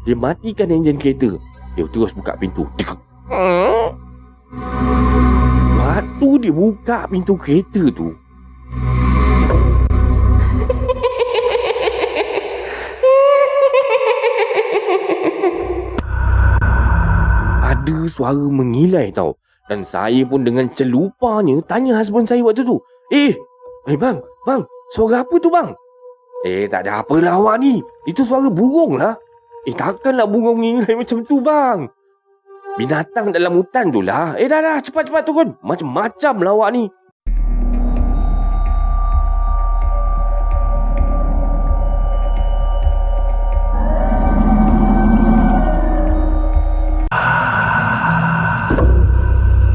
dia matikan enjin kereta. Dia terus buka pintu. Waktu dia buka pintu kereta tu, ada suara mengilai tau. Dan saya pun dengan celupanya tanya husband saya waktu tu, bang, suara apa tu bang? Tak ada apalah awak ni. Itu suara burung lah. Takkanlah burung mengilai macam tu bang. Binatang dalam hutan tu lah. Dah, cepat turun. Macam-macam lah awak ni.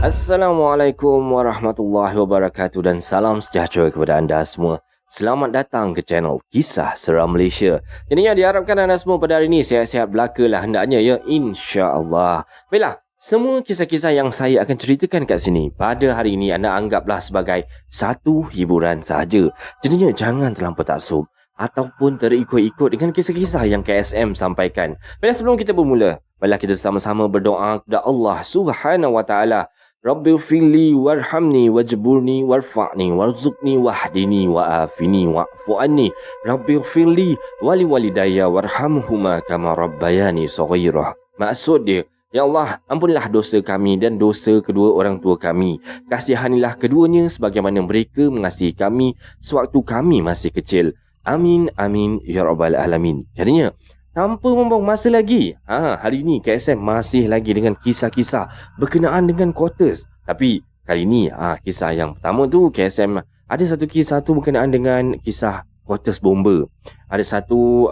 Assalamualaikum warahmatullahi wabarakatuh dan salam sejahtera kepada anda semua. Selamat datang ke channel Kisah Seram Malaysia. Jadinya diharapkan anda semua pada hari ini sihat-sihat belaka lah hendaknya ya, insya-Allah. Baiklah, semua kisah-kisah yang saya akan ceritakan kat sini pada hari ini anda anggaplah sebagai satu hiburan sahaja. Jadinya jangan terlampau taksub ataupun terikut-ikut dengan kisah-kisah yang KSM sampaikan. Baiklah, sebelum kita bermula, baiklah kita sama-sama berdoa kepada Allah Subhanahu wa taala. Rabbighfirli warhamni wajburni warfa'ni warzuqni wahdini wa'afini wa'fu anni. Rabbighfirli wali walidayya warhamhuma kama rabbayani shaghira. Maksud dia, ya Allah, ampunilah dosa kami dan dosa kedua orang tua kami. Kasihanilah keduanya sebagaimana mereka mengasihi kami sewaktu kami masih kecil. Amin amin ya rabbal alamin. Jadinya tanpa membuang masa lagi, hari ini KSM masih lagi dengan kisah-kisah berkenaan dengan quarters. Tapi kali ini kisah yang pertama tu KSM ada satu kisah tu berkenaan dengan kisah quarters bomber. Ada satu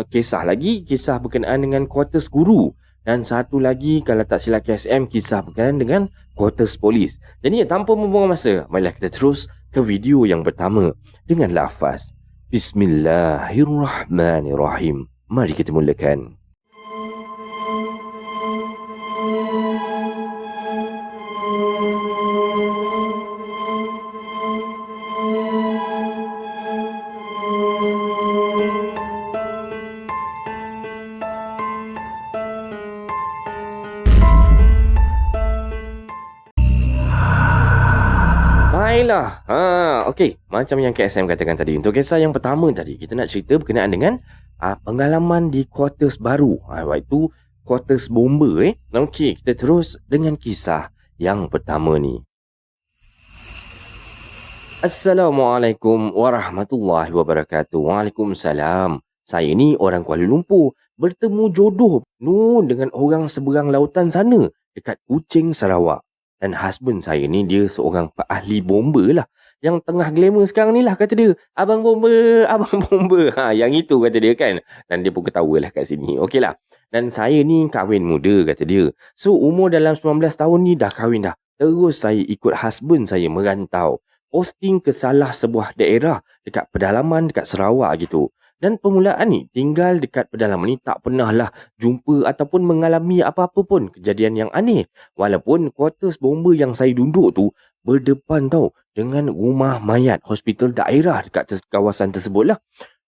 kisah lagi, kisah berkenaan dengan quarters guru. Dan satu lagi kalau tak silap KSM, kisah berkenaan dengan quarters polis. Jadi tanpa membuang masa, marilah kita terus ke video yang pertama dengan lafaz Bismillahirrahmanirrahim. Mari kita mulakan. Baiklah. Okey, macam yang KSM katakan tadi, untuk kisah yang pertama tadi, kita nak cerita berkenaan dengan pengalaman di quarters baru. Iaitu quarters bomber. Okey, kita terus dengan kisah yang pertama ni. Assalamualaikum warahmatullahi wabarakatuh. Waalaikumsalam. Saya ni orang Kuala Lumpur, bertemu jodoh dengan orang seberang lautan sana dekat Kuching, Sarawak. Dan husband saya ni dia seorang ahli bomber lah. Yang tengah glamour sekarang ni lah, kata dia. Abang bomber. Yang itu kata dia kan. Dan dia pun ketawa lah kat sini. Okey lah. Dan saya ni kahwin muda kata dia. So umur dalam 19 tahun ni dah kahwin dah. Terus saya ikut husband saya merantau. Posting ke salah sebuah daerah dekat pedalaman dekat Sarawak gitu. Dan permulaan ni tinggal dekat pedalaman ni tak pernah lah jumpa ataupun mengalami apa-apa pun kejadian yang aneh. Walaupun quarters bomber yang saya duduk tu berdepan tau dengan rumah mayat hospital daerah dekat kawasan tersebut lah.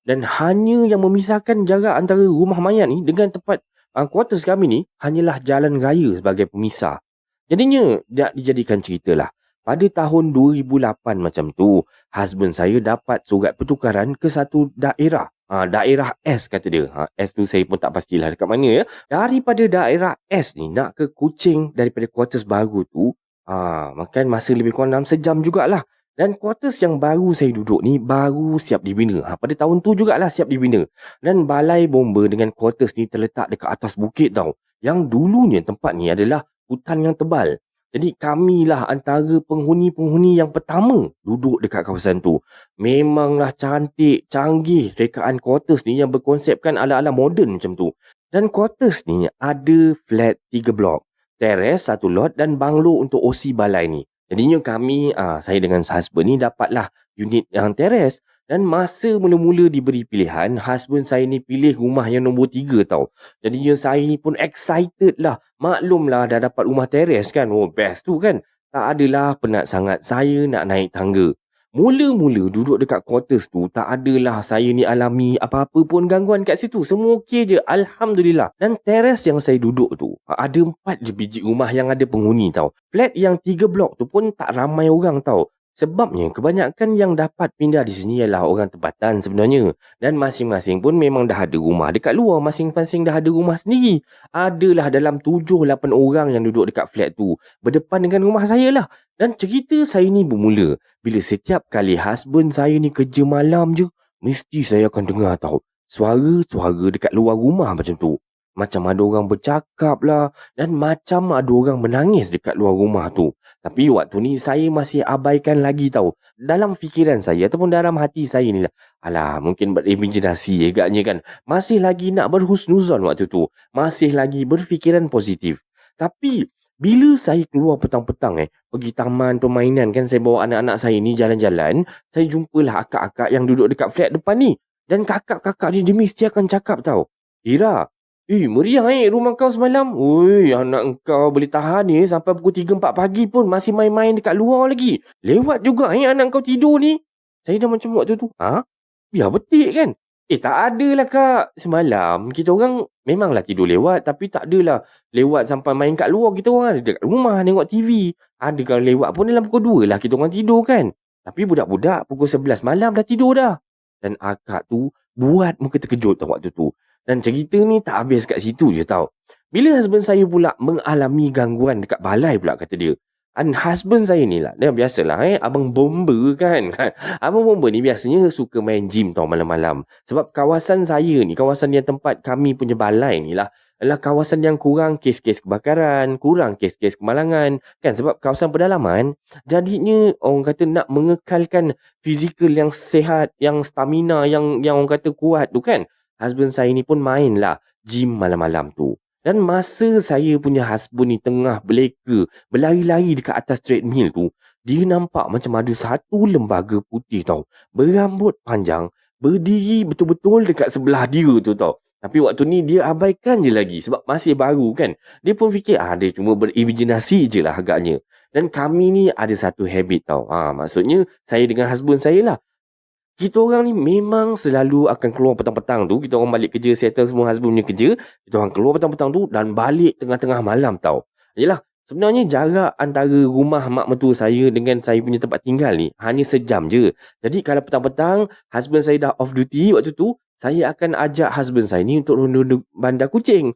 Dan hanya yang memisahkan jarak antara rumah mayat ni dengan tempat quarters kami ni hanyalah jalan raya sebagai pemisah. Jadinya tak dijadikan cerita lah. Pada tahun 2008 macam tu, husband saya dapat surat pertukaran ke satu daerah. Daerah S kata dia. S tu saya pun tak pastilah dekat mana ya. Daripada daerah S ni nak ke Kuching daripada quarters baru tu, makan masa lebih kurang 6 sejam jugalah. Dan quarters yang baru saya duduk ni baru siap dibina. Pada tahun tu jugalah siap dibina. Dan balai bomber dengan quarters ni terletak dekat atas bukit tau. Yang dulunya tempat ni adalah hutan yang tebal. Jadi kamilah antara penghuni-penghuni yang pertama duduk dekat kawasan tu. Memanglah cantik, canggih rekaan quarters ni yang berkonsepkan ala-ala moden macam tu. Dan quarters ni ada flat 3 blok, teres 1 lot dan banglo untuk OC balai ni. Jadinya kami, saya dengan husband ni dapatlah unit yang teres. Dan masa mula-mula diberi pilihan, husband saya ni pilih rumah yang nombor 3 tau. Jadinya saya ni pun excited lah. Maklumlah dah dapat rumah teres kan. Oh best tu kan. Tak adalah penat sangat saya nak naik tangga. Mula-mula duduk dekat quarters tu, tak adalah saya ni alami apa-apa pun gangguan kat situ. Semua okey je, Alhamdulillah. Dan teres yang saya duduk tu, ada 4 je biji rumah yang ada penghuni tau. Flat yang 3 blok tu pun tak ramai orang tau. Sebabnya kebanyakan yang dapat pindah di sini ialah orang tempatan sebenarnya. Dan masing-masing pun memang dah ada rumah dekat luar. Masing-masing dah ada rumah sendiri. Adalah dalam 7-8 orang yang duduk dekat flat tu, berdepan dengan rumah saya lah. Dan cerita saya ni bermula bila setiap kali husband saya ni kerja malam je, mesti saya akan dengar tau suara-suara dekat luar rumah macam tu. Macam ada orang bercakap lah, dan macam ada orang menangis dekat luar rumah tu. Tapi waktu ni saya masih abaikan lagi tau. Dalam fikiran saya ataupun dalam hati saya ni lah, alah mungkin berimajinasi agaknya kan. Masih lagi nak berhusnuzon waktu tu. Masih lagi berfikiran positif. Tapi bila saya keluar petang-petang pergi taman permainan kan, saya bawa anak-anak saya ni jalan-jalan, saya jumpalah akak-akak yang duduk dekat flat depan ni. Dan kakak-kakak ni dia mesti akan cakap tau, Ira, meriah rumah kau semalam. Ui, anak kau boleh tahan sampai pukul 3-4 pagi pun masih main-main dekat luar lagi. Lewat juga anak kau tidur ni. Saya dah macam waktu tu, biar betik kan. Tak adalah kak. Semalam kita orang memanglah tidur lewat, tapi tak adalah lewat sampai main kat luar. Kita orang ada dekat rumah tengok TV. Ada kalau lewat pun dalam pukul 2 lah kita orang tidur kan. Tapi budak-budak pukul 11 malam dah tidur dah. Dan akak tu buat muka terkejut tau waktu tu. Dan cerita ni tak habis kat situ je tau. Bila husband saya pula mengalami gangguan dekat balai pula kata dia. Dan husband saya ni lah, dia biasalah abang bomber kan. Abang bomber ni biasanya suka main gym tau malam-malam. Sebab kawasan saya ni, kawasan yang tempat kami punya balai ni lah, adalah kawasan yang kurang kes-kes kebakaran, kurang kes-kes kemalangan. Kan sebab kawasan pedalaman, jadinya orang kata nak mengekalkan fizikal yang sihat, yang stamina, yang orang kata kuat tu kan. Husband saya ni pun main lah gym malam-malam tu. Dan masa saya punya husband ni tengah berleka, berlari-lari dekat atas treadmill tu, dia nampak macam ada satu lembaga putih tau, berambut panjang, berdiri betul-betul dekat sebelah dia tu tau. Tapi waktu ni dia abaikan je lagi sebab masih baru kan. Dia pun fikir dia cuma berimajinasi je lah agaknya. Dan kami ni ada satu habit tau. Maksudnya saya dengan husband saya lah, kita orang ni memang selalu akan keluar petang-petang tu. Kita orang balik kerja, settle semua husband punya kerja. Kita orang keluar petang-petang tu dan balik tengah-tengah malam tau. Yelah, sebenarnya jarak antara rumah mak mertua saya dengan saya punya tempat tinggal ni hanya sejam je. Jadi kalau petang-petang husband saya dah off duty waktu tu, saya akan ajak husband saya ni untuk ronda bandar kucing.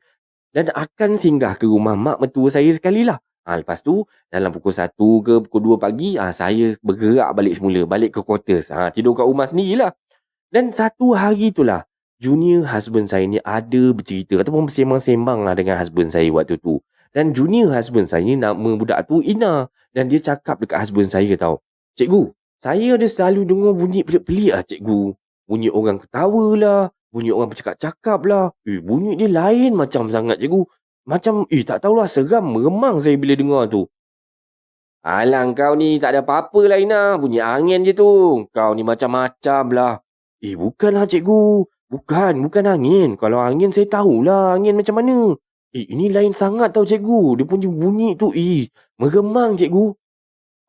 Dan akan singgah ke rumah mak mertua saya sekali lah. Lepas tu dalam pukul 1 ke pukul 2 pagi saya bergerak balik semula, balik ke quarters. Tidur kat rumah sendirilah. Dan satu hari itulah junior husband saya ni ada bercerita ataupun bersembang-sembang lah dengan husband saya waktu tu. Dan junior husband saya ni nama budak tu Ina. Dan dia cakap dekat husband saya tau, Cikgu, saya ada selalu dengar bunyi pelik-pelik cikgu. Bunyi orang ketawa lah, bunyi orang bercakap-cakap lah. Bunyi dia lain macam sangat cikgu. Macam tak tahulah, seram, meremang saya bila dengar tu. Alah kau ni tak ada apa-apa lah Ina, bunyi angin je tu. Kau ni macam-macam lah. Bukanlah cikgu. Bukan angin. Kalau angin saya tahulah angin macam mana. Ini lain sangat tau cikgu. Dia punya bunyi tu meremang cikgu.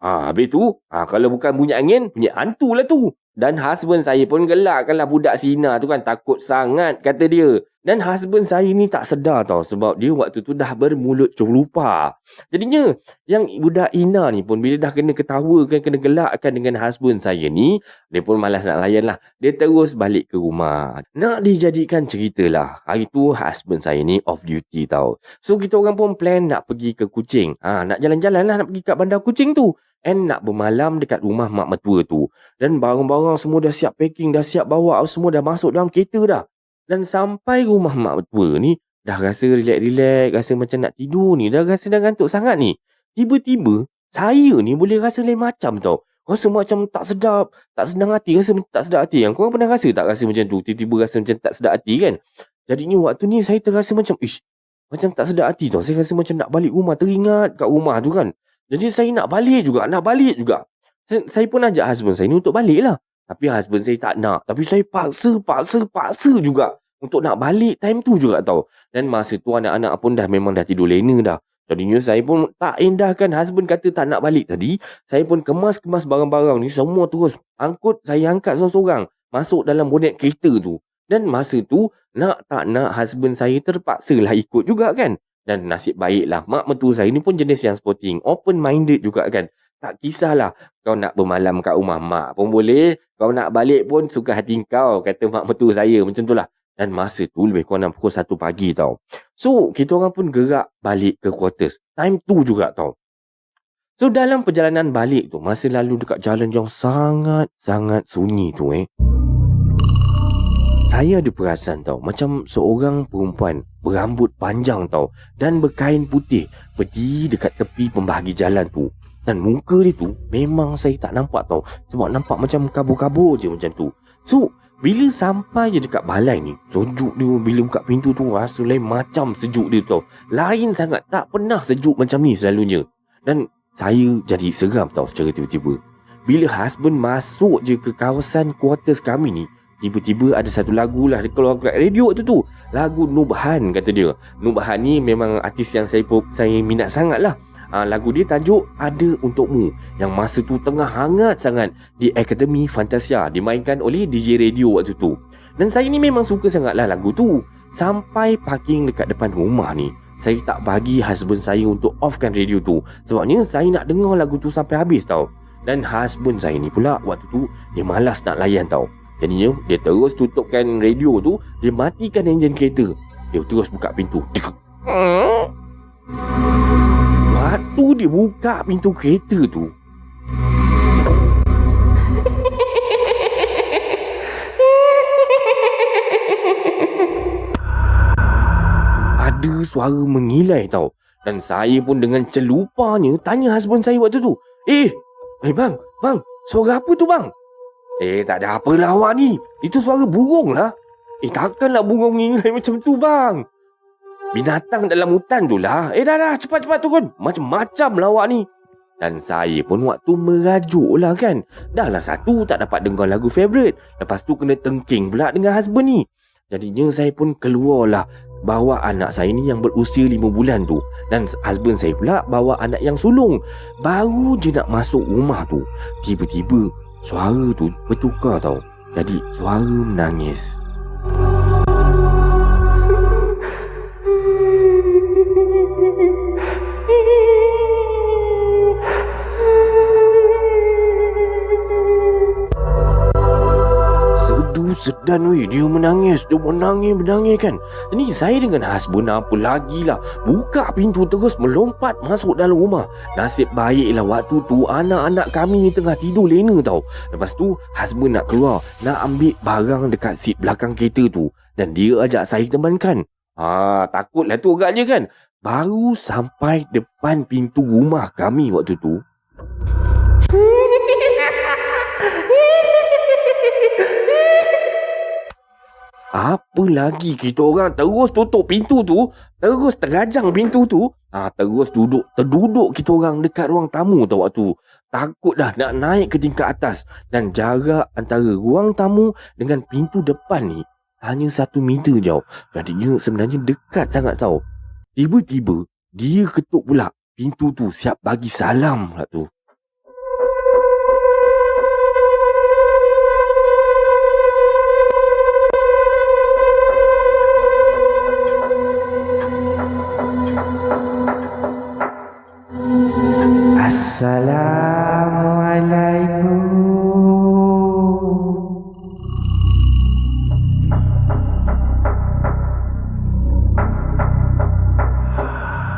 Habis tu kalau bukan bunyi angin, bunyi hantu lah tu. Dan husband saya pun gelakkanlah budak Sina tu kan, takut sangat kata dia. Dan husband saya ni tak sedar tau, sebab dia waktu tu dah bermulut celupa. Jadinya yang budak Ina ni pun bila dah kena ketawakan, kena gelakkan dengan husband saya ni, dia pun malas nak layan lah. Dia terus balik ke rumah. Nak dijadikan cerita lah, hari tu husband saya ni off duty tau. So kita orang pun plan nak pergi ke Kuching. Nak jalan-jalan lah, nak pergi kat bandar Kuching tu. And nak bermalam dekat rumah mak mertua tu. Dan barang-barang semua dah siap packing, dah siap bawa, semua dah masuk dalam kereta dah. Dan sampai rumah mak mertua ni, dah rasa relax-relax, rasa macam nak tidur ni, dah rasa dah ngantuk sangat ni. Tiba-tiba, saya ni boleh rasa lain macam tau. Rasa macam tak sedap, tak senang hati, rasa tak sedap hati. Yang korang pernah rasa tak rasa macam tu? Tiba-tiba rasa macam tak sedap hati kan? Jadinya waktu ni saya terasa macam, macam tak sedap hati tau. Saya rasa macam nak balik rumah, teringat kat rumah tu kan. Jadi saya nak balik juga. Saya pun ajak husband saya ni untuk balik lah. Tapi husband saya tak nak. Tapi saya paksa juga untuk nak balik time tu juga tau. Dan masa tu anak-anak pun memang dah tidur lena dah. Jadinya saya pun tak indahkan husband kata tak nak balik tadi. Saya pun kemas-kemas barang-barang ni semua terus angkut, saya angkat seorang-seorang masuk dalam bonet kereta tu. Dan masa tu nak tak nak husband saya terpaksa lah ikut juga kan. Dan nasib baiklah mak mentua saya ni pun jenis yang sporting, open minded juga kan. Tak kisahlah kau nak bermalam kat rumah mak pun boleh, kau nak balik pun suka hati kau, kata mak mentua saya macam tu lah. Dan masa tu lebih kurang dalam pukul 1 pagi tau. So, kita orang pun gerak balik ke quarters. Time tu juga tau. So, dalam perjalanan balik tu, masa lalu dekat jalan yang sangat-sangat sunyi tu saya ada perasan tau, macam seorang perempuan berambut panjang tau dan berkain putih berdiri dekat tepi pembahagi jalan tu. Dan muka dia tu memang saya tak nampak tau, sebab nampak macam kabur-kabur je macam tu. So, bila sampai je dekat balai ni, sejuk dia bila buka pintu tu rasa lain macam sejuk dia tau. Lain sangat, tak pernah sejuk macam ni selalunya. Dan saya jadi seram tau secara tiba-tiba. Bila husband masuk je ke kawasan quarters kami ni, tiba-tiba ada satu lagu lah dia keluar kat radio tu. Lagu Nubhan kata dia. Nubhan ni memang artis yang saya minat sangat lah. Lagu dia tajuk Ada Untukmu, yang masa tu tengah hangat sangat di Akademi Fantasia, dimainkan oleh DJ radio waktu tu. Dan saya ni memang suka sangat lah lagu tu. Sampai parking dekat depan rumah ni, saya tak bagi husband saya untuk offkan radio tu, sebabnya saya nak dengar lagu tu sampai habis tau. Dan husband saya ni pula waktu tu dia malas nak layan tau. Jadinya dia terus tutupkan radio tu, dia matikan enjin kereta, dia terus buka pintu. Waktu dia buka pintu kereta tu, ada suara mengilai tau. Dan saya pun dengan celupanya tanya husband saya waktu tu, bang, suara apa tu bang? Tak ada apalah awak ni, itu suara burung lah. Takkanlah burung mengilai macam tu bang, binatang dalam hutan tu lah. Dah, cepat-cepat turun, macam-macam lah awak ni. Dan saya pun waktu merajuk lah kan. Dah lah satu tak dapat dengar lagu favourite, lepas tu kena tengking pula dengan husband ni. Jadinya saya pun keluarlah bawa anak saya ni yang berusia 5 bulan tu. Dan husband saya pula bawa anak yang sulung. Baru je nak masuk rumah tu, tiba-tiba suara tu bertukar tau, jadi suara menangis. Sedan dia menangis kan. Jadi saya dengan husband apa lagi lah, buka pintu terus melompat masuk dalam rumah. Nasib baiklah waktu tu anak-anak kami ni tengah tidur lena tau. Lepas tu husband nak keluar, nak ambil barang dekat seat belakang kereta tu, dan dia ajak saya temankan. Takutlah tu agaknya kan. Baru sampai depan pintu rumah kami waktu tu, apa lagi, kita orang terus tutup pintu tu, terus terajang pintu tu, terus terduduk kita orang dekat ruang tamu tau waktu. Takut dah nak naik ke tingkat atas, dan jarak antara ruang tamu dengan pintu depan ni hanya 1 meter jauh. Jadinya sebenarnya dekat sangat tau. Tiba-tiba dia ketuk pula pintu tu, siap bagi salam pula tu.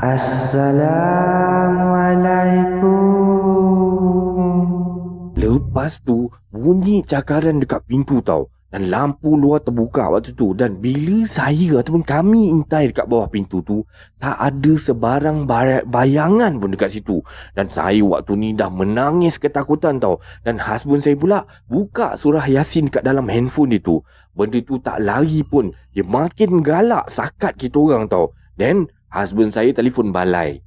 Assalamualaikum. Lepas tu bunyi cakaran dekat pintu tau, dan lampu luar terbuka waktu tu. Dan bila saya ataupun kami intai dekat bawah pintu tu, tak ada sebarang bayangan pun dekat situ. Dan saya waktu ni dah menangis ketakutan tau. Dan husband saya pula buka surah Yasin kat dalam handphone dia tu. Benda tu tak lari pun, dia makin galak sakat kita orang tau. Dan husband saya telefon balai.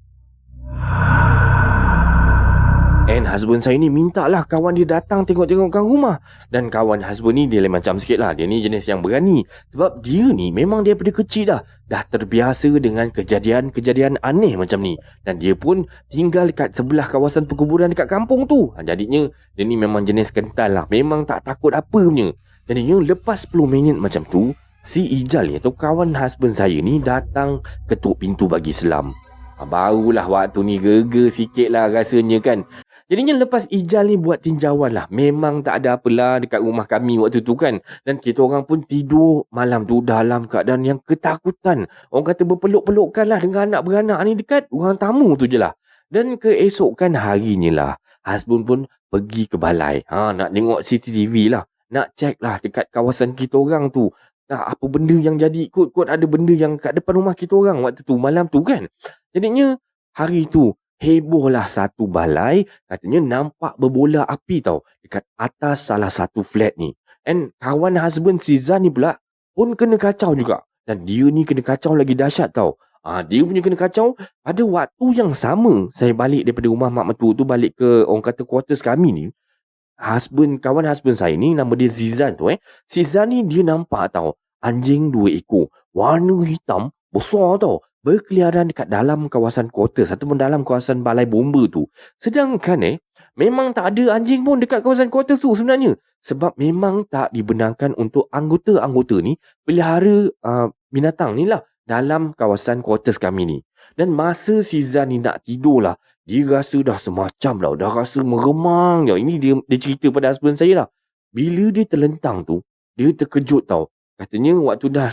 And husband saya ni minta lah kawan dia datang tengok-tengokkan rumah. Dan kawan husband ni dia lain macam sikit lah. Dia ni jenis yang berani. Sebab dia ni memang daripada kecil dah terbiasa dengan kejadian-kejadian aneh macam ni. Dan dia pun tinggal dekat sebelah kawasan perkuburan dekat kampung tu. Jadinya dia ni memang jenis kental lah. Memang tak takut apa punya. Jadinya lepas 10 minit macam tu, si Ijal ni atau kawan husband saya ni datang ketuk pintu bagi selam. Barulah waktu ni geger sikit lah rasanya kan. Jadinya lepas Ijal ni buat tinjauan lah. Memang tak ada apalah dekat rumah kami waktu tu kan. Dan kita orang pun tidur malam tu dalam keadaan yang ketakutan. Orang kata berpeluk-pelukkan lah dengan anak beranak ni dekat ruang tamu tu je lah. Dan keesokan harinya lah, husband pun pergi ke balai. Nak tengok CCTV lah. Nak check lah dekat kawasan kita orang tu. Apa benda yang jadi, kot ada benda yang kat depan rumah kita orang waktu tu, malam tu kan. Jadinya hari tu hebohlah satu balai, katanya nampak berbola api tau dekat atas salah satu flat ni. And kawan husband si Zan ni pula pun kena kacau juga. Dan dia ni kena kacau lagi dahsyat tau. Dia punya kena kacau pada waktu yang sama. Saya balik daripada rumah mak mertua tu, balik ke orang kata quarters kami ni. Kawan husband saya ni nama dia Zizan tu Si Zan ni dia nampak tau anjing 2 ekor warna hitam besar tau berkeliaran dekat dalam kawasan quarters ataupun dalam kawasan balai bomba tu. Sedangkan memang tak ada anjing pun dekat kawasan quarters tu sebenarnya. Sebab memang tak dibenarkan untuk anggota-anggota ni pelihara binatang ni lah dalam kawasan quarters kami ni. Dan masa si Zan ni nak tidur lah, dia rasa dah semacam lah, dah rasa meremang tau. Ini dia cerita pada husband saya lah. Bila dia terlentang tu, dia terkejut tau. Katanya waktu dah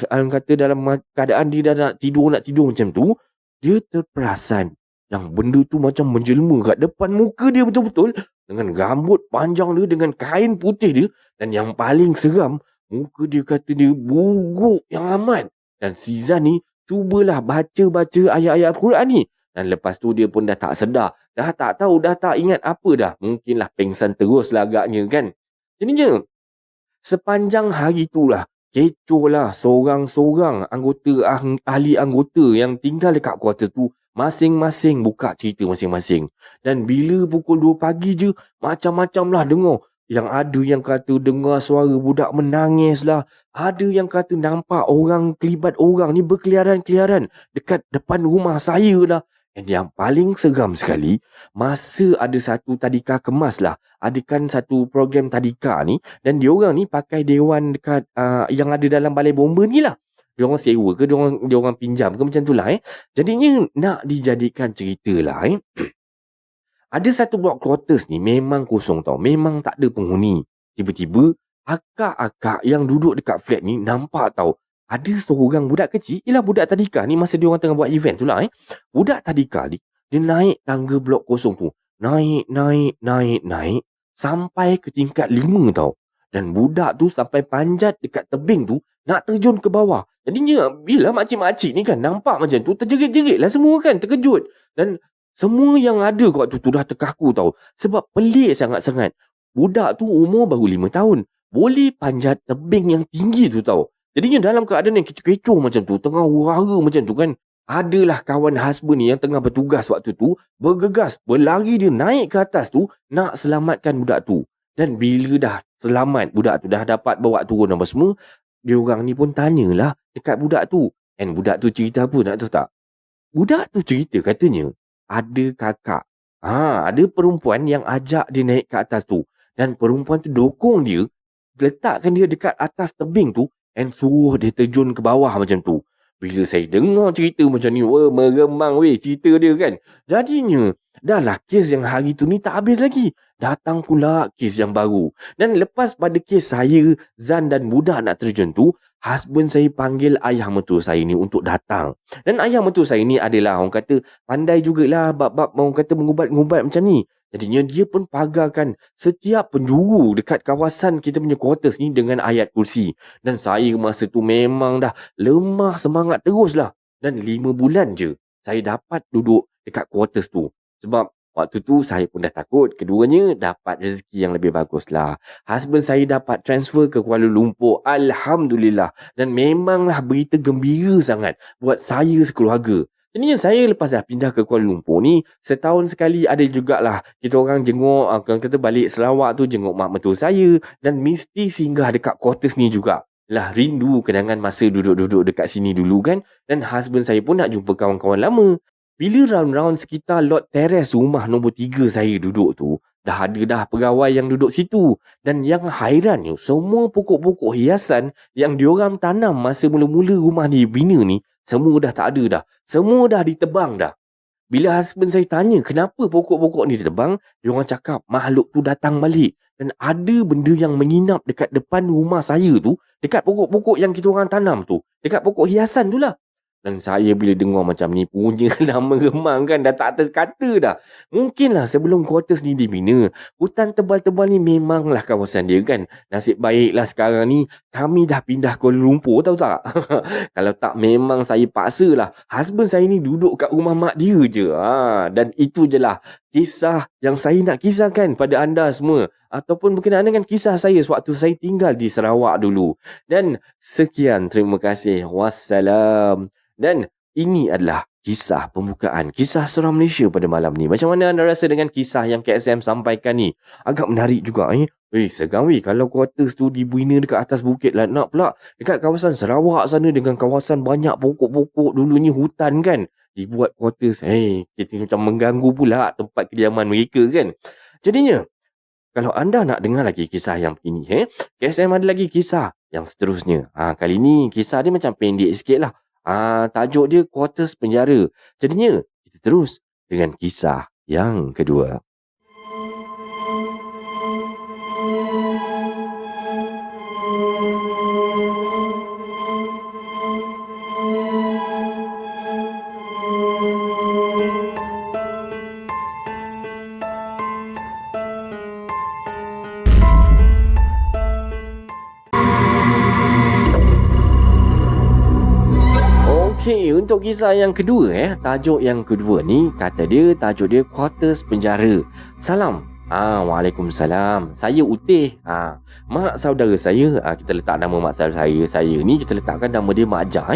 dalam keadaan dia dah nak tidur macam tu, dia terperasan yang benda tu macam menjelma kat depan muka dia betul-betul, dengan rambut panjang dia, dengan kain putih dia. Dan yang paling seram, muka dia kata dia buruk yang amat. Dan si Zan ni cubalah baca ayat-ayat Al-Quran ni. Dan lepas tu dia pun dah tak sedar, dah tak tahu, dah tak ingat apa dah. Mungkinlah pengsan terus lah agaknya kan. Jadinya sepanjang hari tu lah kecoh lah seorang-seorang ahli anggota yang tinggal dekat kuarter tu, masing-masing buka cerita masing-masing. Dan bila pukul 2 pagi je, macam-macam lah dengar. Yang ada yang kata dengar suara budak menangis lah. Ada yang kata nampak orang kelibat orang ni berkeliaran-keliaran dekat depan rumah saya lah. Dan yang paling seram sekali, masa ada satu tadika kemas lah, adakan satu program tadika ni, dan diorang ni pakai dewan dekat yang ada dalam balai bomba ni lah. Diorang sewa ke, diorang pinjam ke macam tu lah Jadinya nak dijadikan cerita lah Ada satu blok quarters ni memang kosong tau, memang tak ada penghuni. Tiba-tiba akak-akak yang duduk dekat flat ni nampak tau ada seorang budak kecil, ialah budak tadika ni masa diorang tengah buat event tu lah Budak tadika ni, dia naik tangga blok kosong tu. Naik sampai ke tingkat 5 tau. Dan budak tu sampai panjat dekat tebing tu, nak terjun ke bawah. Jadinya bila makcik-makcik ni kan nampak macam tu, terjerit-jerit lah semua kan, terkejut. Dan semua yang ada kat tu dah terkaku tau. Sebab pelik sangat-sangat. Budak tu umur baru 5 tahun. Boleh panjat tebing yang tinggi tu tau. Jadinya dalam keadaan yang kecoh-kecoh macam tu, tengah hura-hara macam tu kan, adalah kawan husband ni yang tengah bertugas waktu tu, bergegas, berlari dia naik ke atas tu, nak selamatkan budak tu. Dan bila dah selamat, budak tu dah dapat bawa turun apa semua, diorang ni pun tanyalah dekat budak tu. And budak tu cerita apa nak tahu tak? Budak tu cerita katanya, ada kakak. Ada perempuan yang ajak dia naik ke atas tu. Dan perempuan tu dokong dia, letakkan dia dekat atas tebing tu, and suruh dia terjun ke bawah macam tu. Bila saya dengar cerita macam ni, meremang cerita dia kan. Jadinya, dah lah kes yang hari tu ni tak habis lagi. Datang pula kes yang baru. Dan lepas pada kes saya, Zan dan budak nak terjun tu, husband saya panggil ayah mertua saya ni untuk datang. Dan ayah mertua saya ni adalah orang kata pandai jugalah bab-bab orang kata mengubat-ngubat macam ni. Jadinya dia pun pagarkan setiap penjuru dekat kawasan kita punya quarters ni dengan ayat kursi. Dan saya masa tu memang dah lemah semangat terus lah. Dan 5 bulan je saya dapat duduk dekat quarters tu. Sebab waktu tu saya pun dah takut. Keduanya dapat rezeki yang lebih bagus lah. Husband saya dapat transfer ke Kuala Lumpur. Alhamdulillah. Dan memanglah berita gembira sangat buat saya sekeluarga. Jadinya saya lepas dah pindah ke Kuala Lumpur ni, setahun sekali ada jugalah kita orang jenguk, orang kata balik Sarawak tu jenguk mak mertua saya, dan mesti singgah dekat quarters ni juga. Lah rindu kenangan masa duduk-duduk dekat sini dulu kan, dan husband saya pun nak jumpa kawan-kawan lama. Bila round-round sekitar lot teres rumah nombor 3 saya duduk tu, dah ada dah pegawai yang duduk situ. Dan yang hairannya, semua pokok-pokok hiasan yang diorang tanam masa mula-mula rumah ni bina ni, semua dah tak ada dah. Semua dah ditebang dah. Bila husband saya tanya kenapa pokok-pokok ni ditebang, diorang cakap makhluk tu datang balik. Dan ada benda yang menginap dekat depan rumah saya tu, dekat pokok-pokok yang kita orang tanam tu. Dekat pokok hiasan tu lah. Dan saya bila dengar macam ni punya nama remang kan, dah tak terkata dah. Mungkinlah sebelum quarters ni dibina, hutan tebal-tebal ni memanglah kawasan dia kan. Nasib baiklah sekarang ni kami dah pindah Kuala Lumpur, tahu tak? Kalau tak memang saya paksalah husband saya ni duduk kat rumah mak dia je. Dan itu je lah kisah yang saya nak kisahkan pada anda semua. Ataupun berkenaan dengan kisah saya sewaktu saya tinggal di Sarawak dulu. Dan sekian, terima kasih. Wassalam. Dan ini adalah kisah pembukaan Kisah Seram Malaysia pada malam ni. Macam mana anda rasa dengan kisah yang KSM sampaikan ni? Agak menarik juga segang kalau quarters tu dibina dekat atas bukit lah. Nak pula dekat kawasan Sarawak sana dengan kawasan banyak pokok-pokok, dulunya hutan kan. Dibuat quarters, kita macam mengganggu pula tempat kediaman mereka kan. Jadinya, kalau anda nak dengar lagi kisah yang begini, KSM ada lagi kisah yang seterusnya. Kali ni kisah dia macam pendek sikit lah. Tajuk dia Quarters Penjara. Jadinya, kita terus dengan kisah yang kedua. Okey, untuk kisah yang kedua tajuk yang kedua ni tajuk dia Quarters Penjara. Salam. Waalaikumsalam. Saya Utih. Mak saudara saya, kita letak nama mak saudara saya ni, kita letakkan nama dia Mak Jah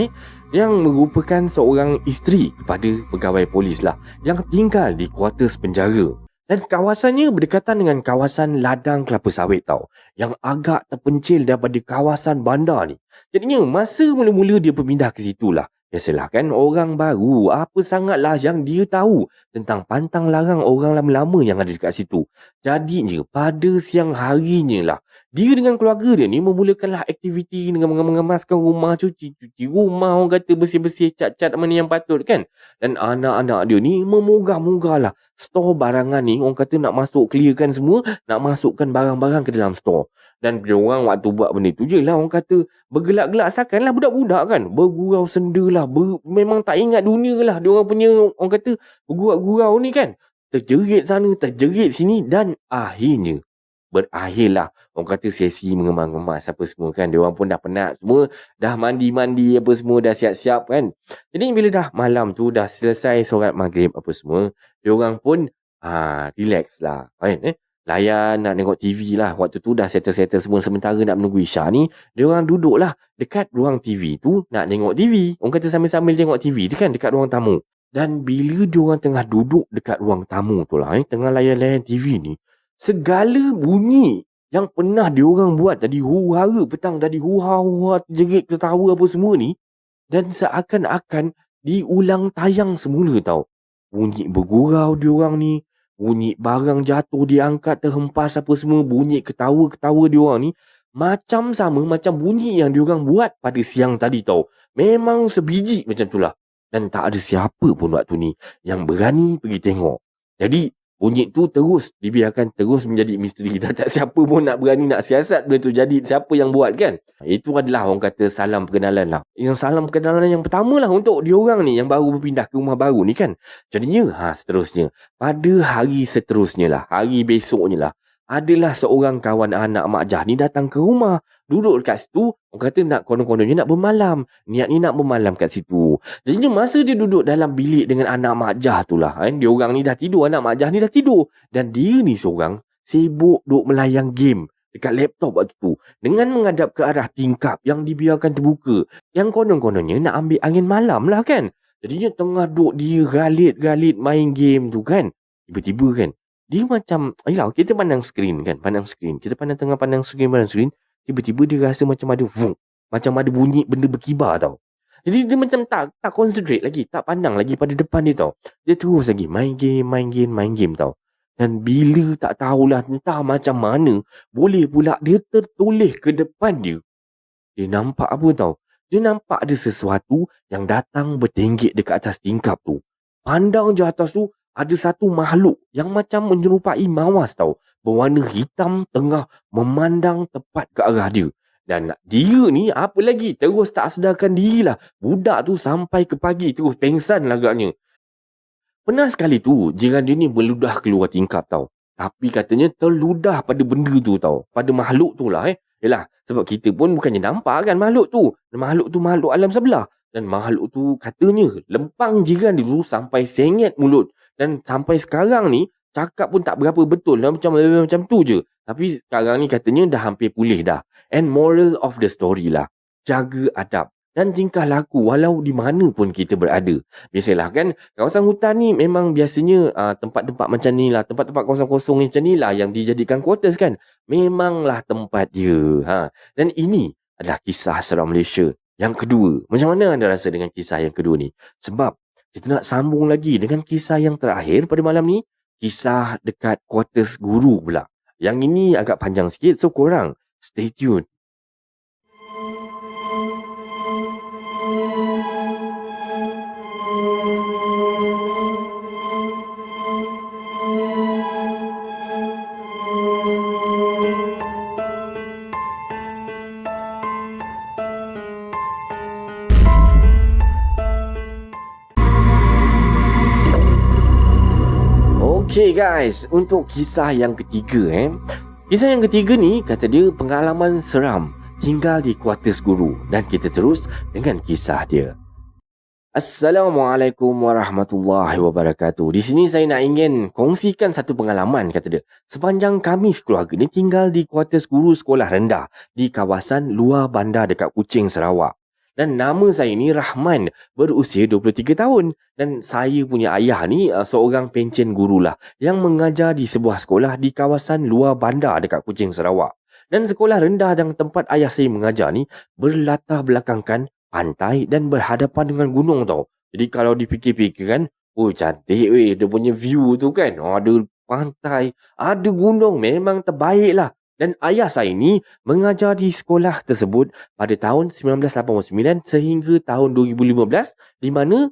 yang merupakan seorang isteri kepada pegawai polis lah, yang tinggal di Quarters Penjara. Dan kawasannya berdekatan dengan kawasan ladang kelapa sawit tau, yang agak terpencil daripada kawasan bandar ni. Jadinya masa mula-mula dia berpindah ke situ lah, biasalah kan, orang baru, apa sangatlah yang dia tahu tentang pantang larang orang lama-lama yang ada dekat situ. Jadinya pada siang harinya lah, dia dengan keluarga dia ni memulakanlah aktiviti dengan mengemaskan rumah, cuci rumah, orang kata bersih-bersih, cat-cat mana yang patut kan. Dan anak-anak dia ni memunggah-munggah lah store barangan ni, orang kata nak masuk clearkan semua, nak masukkan barang-barang ke dalam store. Dan dia orang waktu buat benda tu je lah, orang kata bergelak-gelak sakan lah budak-budak kan, bergurau senda lah, memang tak ingat dunia lah. Dia orang punya, orang kata bergurau-gurau ni kan, terjerit sana, terjerit sini, dan akhirnya berakhirlah, orang kata sesi mengemas-ngemas apa semua kan. Dia orang pun dah penat semua, dah mandi-mandi apa semua, dah siap-siap kan. Jadi bila dah malam tu, dah selesai solat maghrib apa semua, dia orang pun relax lah kan, layan nak tengok TV lah. Waktu tu dah settle-settle semua, sementara nak menunggu Isya ni, dia orang duduk lah dekat ruang TV tu nak tengok TV. Orang kata sambil-sambil tengok TV tu kan dekat ruang tamu. Dan bila dia orang tengah duduk dekat ruang tamu tu lah, tengah layan-layan TV ni, segala bunyi yang pernah dia orang buat tadi, huru-hara petang tadi, huru-hara, jerit, ketawa apa semua ni, dan seakan-akan diulang tayang semula tau. Bunyi bergurau dia orang ni, bunyi barang jatuh diangkat terhempas apa semua, bunyi ketawa-ketawa dia orang ni macam sama macam bunyi yang dia orang buat pada siang tadi tau. Memang sebiji macam tu lah. Dan tak ada siapa pun waktu ni yang berani pergi tengok. Jadi bunyi tu terus dibiarkan terus menjadi misteri. Dah tak siapa pun nak berani nak siasat benda tu jadi siapa yang buat kan. Itu adalah orang kata salam perkenalan lah. Yang salam perkenalan yang pertama lah untuk diorang ni yang baru berpindah ke rumah baru ni kan. Jadinya seterusnya, pada hari seterusnya lah, hari besoknya lah, adalah seorang kawan anak Mak Jah ni datang ke rumah. Duduk dekat situ, orang kata nak konon-kononnya nak bermalam. Niat ni nak bermalam kat situ. Jadinya masa dia duduk dalam bilik dengan anak Mak Jah tu lah, dia orang ni dah tidur, anak Mak Jah ni dah tidur. Dan dia ni seorang sibuk duk melayang game dekat laptop waktu tu, dengan menghadap ke arah tingkap yang dibiarkan terbuka, yang konon-kononnya nak ambil angin malam lah kan. Jadinya tengah duk dia galit-galit main game tu kan. Tiba-tiba kan, dia macam, yelah kita pandang skrin kan, kita tengah pandang skrin, tiba-tiba dia rasa macam ada macam ada bunyi benda berkibar tau. Jadi dia macam tak concentrate lagi, tak pandang lagi pada depan dia tau. Dia terus lagi main game tau. Dan bila tak tahulah entah macam mana, boleh pula dia tertoleh ke depan dia. Dia nampak apa tau? Dia nampak ada sesuatu yang datang bertenggek dekat atas tingkap tu. Pandang je atas tu, ada satu makhluk yang macam menyerupai mawas tau. Berwarna hitam tengah memandang tepat ke arah dia. Dan dia ni apa lagi? Terus tak sedarkan diri lah. Budak tu sampai ke pagi terus pengsan lah agaknya. Pernah sekali tu, jiran dia ni meludah keluar tingkap tau. Tapi katanya terludah pada benda tu tau. Pada makhluk tu lah Yelah, sebab kita pun bukannya nampak kan makhluk tu. Makhluk tu makhluk alam sebelah. Dan makhluk tu katanya lempang jiran dia tu sampai sengit mulut. Dan sampai sekarang ni, cakap pun tak berapa betul. Macam tu je. Tapi sekarang ni katanya dah hampir pulih dah. And moral of the story lah, jaga adab dan tingkah laku walau di mana pun kita berada. Biasalah kan, kawasan hutan ni memang biasanya tempat-tempat macam ni lah, tempat-tempat kosong-kosong macam ni lah yang dijadikan quarters kan. Memanglah tempat dia. Dan ini adalah kisah seram Malaysia yang kedua. Macam mana anda rasa dengan kisah yang kedua ni? Sebab kita nak sambung lagi dengan kisah yang terakhir pada malam ni. Kisah dekat quarters guru pula. Yang ini agak panjang sikit, so korang stay tune. Okay guys, untuk kisah yang ketiga Kisah yang ketiga ni kata dia pengalaman seram tinggal di kuartus guru. Dan kita terus dengan kisah dia. Assalamualaikum warahmatullahi wabarakatuh. Di sini saya nak ingin kongsikan satu pengalaman kata dia. Sepanjang kami sekeluarga ni tinggal di kuartus guru sekolah rendah di kawasan luar bandar dekat Kuching, Sarawak. Dan nama saya ni Rahman, berusia 23 tahun. Dan saya punya ayah ni seorang pencen guru lah yang mengajar di sebuah sekolah di kawasan luar bandar dekat Kuching, Sarawak. Dan sekolah rendah yang tempat ayah saya mengajar ni berlatar belakangkan pantai dan berhadapan dengan gunung tau. Jadi kalau dipikir-pikir kan, oh cantik weh dia punya view tu kan. Ada pantai, ada gunung, memang terbaik lah. Dan ayah saya ni mengajar di sekolah tersebut pada tahun 1989 sehingga tahun 2015 di mana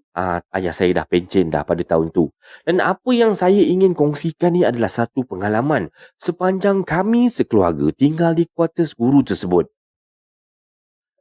ayah saya dah pencen dah pada tahun tu. Dan apa yang saya ingin kongsikan ni adalah satu pengalaman sepanjang kami sekeluarga tinggal di kuartus guru tersebut.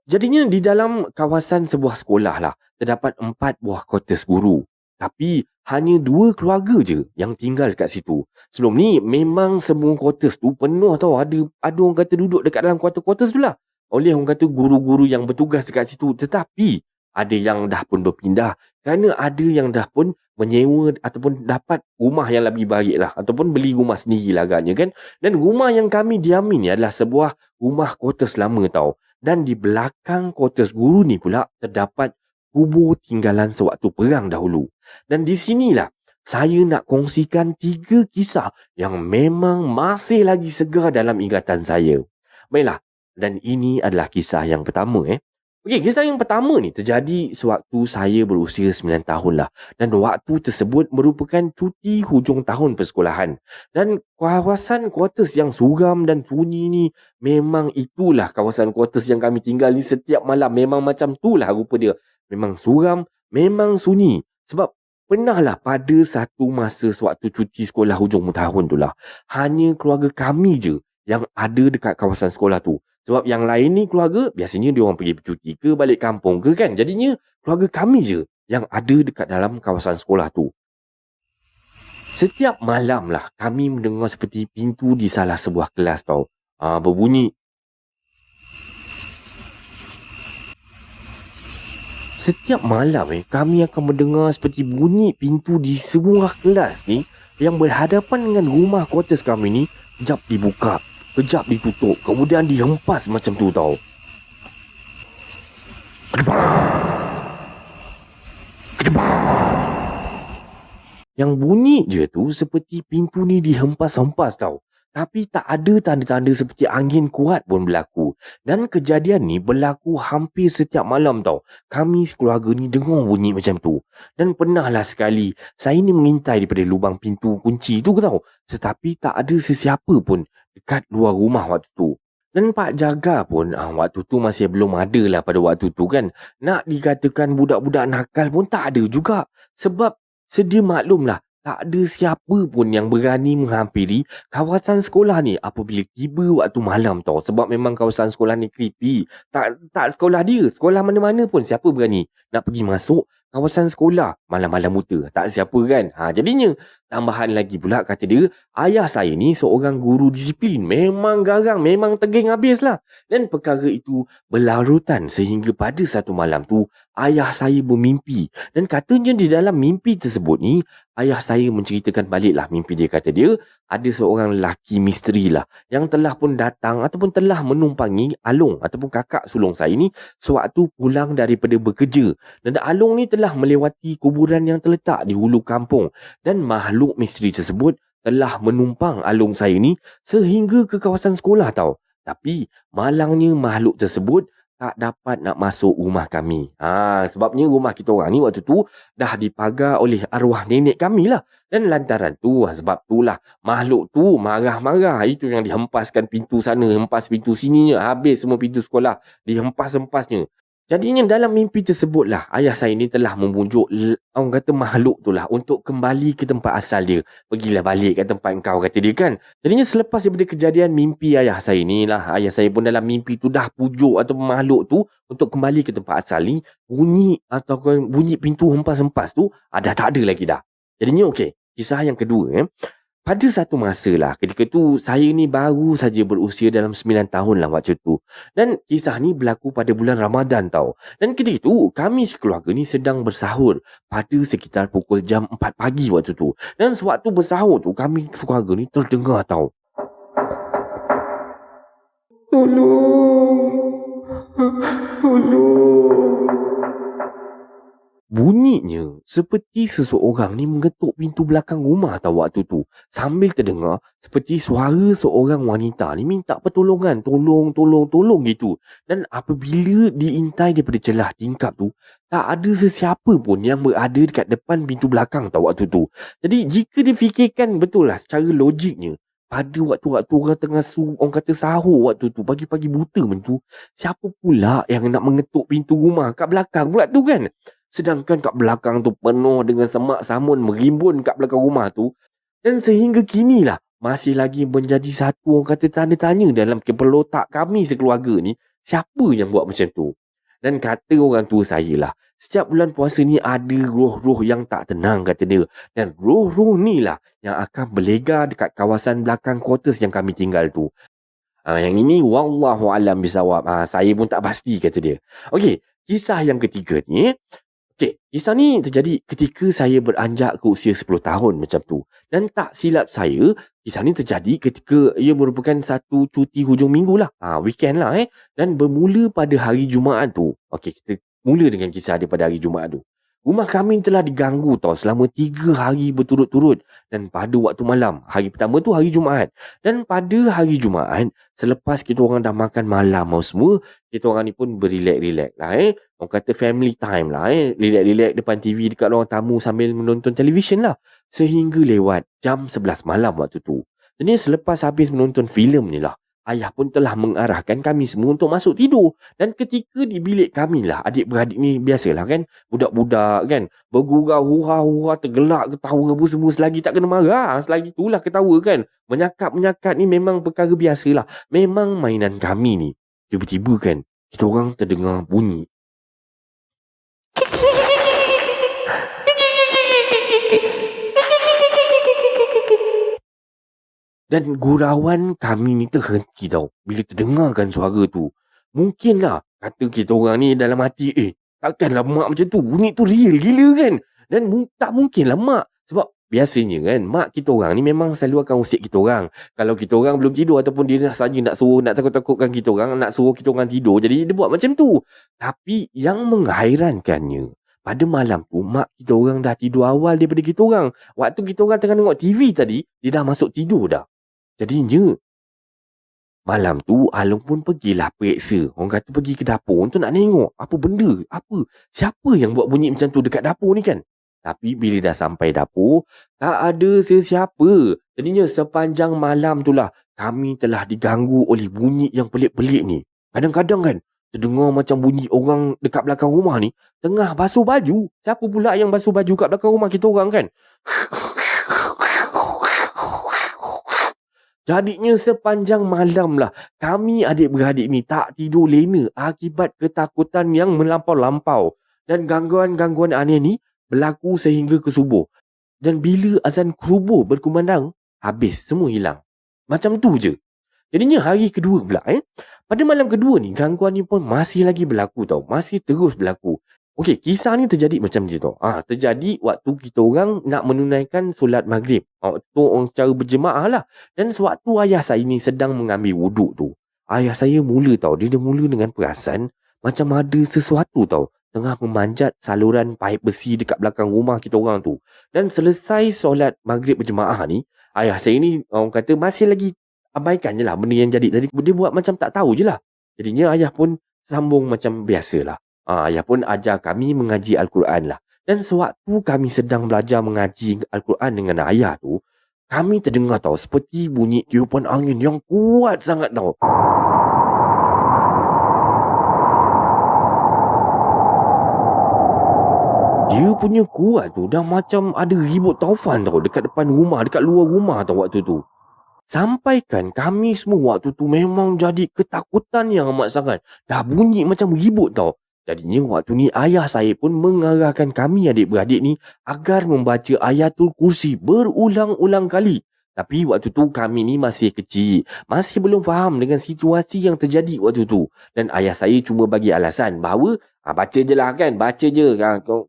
Jadinya di dalam kawasan sebuah sekolah lah terdapat 4 buah kuartus guru. Tapi hanya 2 keluarga je yang tinggal dekat situ. Sebelum ni memang semua kuartus tu penuh tau. Ada orang kata duduk dekat dalam kuartus tu lah oleh orang kata guru-guru yang bertugas dekat situ. Tetapi ada yang dah pun berpindah kerana ada yang dah pun menyewa ataupun dapat rumah yang lebih baik lah, ataupun beli rumah sendiri lah agaknya kan. Dan rumah yang kami diami ni adalah sebuah rumah kuartus lama tau. Dan di belakang kuartus guru ni pula terdapat kubur tinggalan sewaktu perang dahulu. Dan di sinilah saya nak kongsikan 3 kisah yang memang masih lagi segar dalam ingatan saya. Baiklah, dan ini adalah kisah yang pertama Okey, kisah yang pertama ni terjadi sewaktu saya berusia 9 tahun lah. Dan waktu tersebut merupakan cuti hujung tahun persekolahan. Dan kawasan kuartus yang suram dan sunyi ni memang itulah kawasan kuartus yang kami tinggal ni setiap malam. Memang macam tu lah rupa dia. Memang suram, memang sunyi. Sebab pernahlah pada satu masa sewaktu cuti sekolah hujung tahun tu lah, hanya keluarga kami je yang ada dekat kawasan sekolah tu. Sebab yang lain ni keluarga biasanya dia orang pergi bercuti ke balik kampung ke kan. Jadinya keluarga kami je yang ada dekat dalam kawasan sekolah tu. Setiap malam lah kami mendengar seperti pintu di salah sebuah kelas tau berbunyi. Setiap malam kami akan mendengar seperti bunyi pintu di sebuah kelas ni yang berhadapan dengan rumah kuartus kami ni. Kejap dibuka, kejap ditutup, kemudian dihempas macam tu tau. Kedebang. Yang bunyi je tu seperti pintu ni dihempas-hempas tau. Tapi tak ada tanda-tanda seperti angin kuat pun berlaku. Dan kejadian ni berlaku hampir setiap malam tau. Kami sekeluarga ni dengar bunyi macam tu. Dan pernahlah sekali saya ni mengintai daripada lubang pintu kunci tu tau. Tetapi tak ada sesiapa pun dekat luar rumah waktu tu. Dan pak jaga pun waktu tu masih belum ada lah pada waktu tu kan. Nak dikatakan budak-budak nakal pun tak ada juga. Sebab sedia maklum lah, tak ada siapa pun yang berani menghampiri kawasan sekolah ni apabila tiba waktu malam tau. Sebab memang kawasan sekolah ni creepy. Tak sekolah dia, sekolah mana-mana pun siapa berani nak pergi masuk kawasan sekolah malam-malam buta. Tak siapa kan. Jadinya tambahan lagi pula kata dia, ayah saya ni seorang guru disiplin. Memang garang, memang teging habis lah. Dan perkara itu berlarutan sehingga pada satu malam tu ayah saya bermimpi. Dan katanya di dalam mimpi tersebut ni, ayah saya menceritakan balik lah mimpi dia. Kata dia, ada seorang lelaki misteri lah yang telah pun datang ataupun telah menumpangi Along ataupun kakak sulung saya ni sewaktu pulang daripada bekerja. Dan Along ni telah melewati kuburan yang terletak di hulu kampung. Dan makhluk misteri tersebut telah menumpang Along saya ni sehingga ke kawasan sekolah tau. Tapi malangnya makhluk tersebut tak dapat nak masuk rumah kami. Sebabnya rumah kita orang ni waktu tu dah dipagar oleh arwah nenek kami lah. Dan lantaran tu, sebab tu lah makhluk tu marah-marah. Itu yang dihempaskan pintu sana, hempas pintu sininya. Habis semua pintu sekolah dihempas-hempasnya. Jadinya dalam mimpi tersebut lah ayah saya ni telah memujuk orang kata makhluk tu lah untuk kembali ke tempat asal dia. Pergilah balik ke tempat kau, kata dia kan. Jadinya selepas daripada kejadian mimpi ayah saya ni lah, ayah saya pun dalam mimpi tu dah pujuk atau makhluk tu untuk kembali ke tempat asal ni. Bunyi pintu hempas-hempas tu dah tak ada lagi dah. Jadinya okey, kisah yang kedua pada satu masa lah, ketika tu saya ni baru saja berusia dalam 9 tahun lah waktu tu. Dan kisah ni berlaku pada bulan Ramadan tau. Dan ketika tu kami sekeluarga ni sedang bersahur pada sekitar pukul jam 4 pagi waktu tu. Dan sewaktu bersahur tu kami sekeluarga ni terdengar tau, tolong, tolong. Bunyinya seperti seseorang ni mengetuk pintu belakang rumah tau waktu tu. Sambil terdengar seperti suara seorang wanita ni minta pertolongan. Tolong gitu. Dan apabila diintai daripada celah tingkap tu, tak ada sesiapa pun yang berada dekat depan pintu belakang tau waktu tu. Jadi jika difikirkan betul lah secara logiknya, pada waktu-waktu orang tengah orang kata sahur waktu tu, pagi-pagi buta macam tu, siapa pula yang nak mengetuk pintu rumah kat belakang pula tu kan? Sedangkan kat belakang tu penuh dengan semak samun merimbun kat belakang rumah tu. Dan sehingga kini lah masih lagi menjadi satu orang kata tanda tanya dalam kepala otak kami sekeluarga ni, siapa yang buat macam tu? Dan kata orang tua saya lah, setiap bulan puasa ni ada roh-roh yang tak tenang, kata dia. Dan roh-roh ni lah yang akan berlega dekat kawasan belakang quarters yang kami tinggal tu. Yang ini wallahu alam bisawab. Saya pun tak pasti, kata dia. Okey, kisah yang ketiga ni. Okey, kisah ni terjadi ketika saya beranjak ke usia 10 tahun macam tu. Dan tak silap saya, kisah ni terjadi ketika ia merupakan satu cuti hujung minggu lah. Weekend lah Dan bermula pada hari Jumaat tu. Okey, kita mula dengan kisah dia pada hari Jumaat tu. Rumah kami telah diganggu tau selama 3 hari berturut-turut. Dan pada waktu malam, hari pertama tu hari Jumaat. Dan pada hari Jumaat, selepas kita orang dah makan malam semua, kita orang ni pun berilek-rilek lah Orang kata family time lah Rilek-rilek depan TV dekat ruang tamu sambil menonton televisyen lah. Sehingga lewat jam 11 malam waktu tu. Jadi selepas habis menonton filem ni lah, ayah pun telah mengarahkan kami semua untuk masuk tidur. Dan ketika di bilik kami lah, adik-beradik ni biasalah kan, budak-budak kan, bergurau, hura-hura, tergelak, ketawa apa semua selagi tak kena marah. Selagi itulah ketawa kan. Menyakat-menyakat ni memang perkara biasalah. Memang mainan kami ni. Tiba-tiba kan, kita orang terdengar bunyi. Dan gurauan kami ni terhenti tau bila terdengarkan suara tu. Mungkinlah kata kita orang ni dalam hati, takkanlah mak macam tu, bunyi tu real gila kan. Dan tak mungkinlah mak. Sebab biasanya kan mak kita orang ni memang selalu akan usik kita orang kalau kita orang belum tidur, ataupun dia saja nak suruh, nak takut-takutkan kita orang, nak suruh kita orang tidur, jadi dia buat macam tu. Tapi yang menghairankannya, pada malam tu mak kita orang dah tidur awal daripada kita orang. Waktu kita orang tengah tengok TV tadi, dia dah masuk tidur dah. Jadinya malam tu Along pun pergilah periksa. Orang kata pergi ke dapur untuk nak tengok apa benda, siapa yang buat bunyi macam tu dekat dapur ni kan. Tapi bila dah sampai dapur, tak ada sesiapa. Jadinya sepanjang malam tu lah kami telah diganggu oleh bunyi yang pelik-pelik ni. Kadang-kadang kan terdengar macam bunyi orang dekat belakang rumah ni tengah basuh baju. Siapa pula yang basuh baju kat belakang rumah kita orang kan? Jadinya sepanjang malam lah kami adik-beradik ni tak tidur lena akibat ketakutan yang melampau-lampau. Dan gangguan-gangguan aneh ni berlaku sehingga ke subuh. Dan bila azan subuh berkumandang, habis, semua hilang. Macam tu je. Jadinya hari kedua pula pada malam kedua ni gangguan ni pun masih lagi berlaku tau. Masih terus berlaku. Okey, kisah ni terjadi macam ni tau. Terjadi waktu kita orang nak menunaikan solat maghrib. Waktu orang secara berjemaah lah. Dan sewaktu ayah saya ni sedang mengambil wuduk tu, ayah saya mula tau. Dia mula dengan perasan macam ada sesuatu tau tengah memanjat saluran paip besi dekat belakang rumah kita orang tu. Dan selesai solat maghrib berjemaah ni, ayah saya ni orang kata masih lagi abaikan je lah benda yang jadi tadi. Dia buat macam tak tahu je lah. Jadinya ayah pun sambung macam biasalah. Ayah pun ajar kami mengaji Al-Quran lah. Dan sewaktu kami sedang belajar mengaji Al-Quran dengan ayah tu, kami terdengar tau seperti bunyi tiupan angin yang kuat sangat tau. Dia punya kuat tu dah macam ada ribut taufan tau dekat depan rumah, dekat luar rumah tau waktu tu. Sampaikan kami semua waktu tu memang jadi ketakutan yang amat sangat. Dah bunyi macam ribut tau. Jadinya waktu ni ayah saya pun mengarahkan kami adik-beradik ni agar membaca Ayatul Kursi berulang-ulang kali. Tapi waktu tu kami ni masih kecil. Masih belum faham dengan situasi yang terjadi waktu tu. Dan ayah saya cuma bagi alasan bahawa baca je lah kan. Baca je.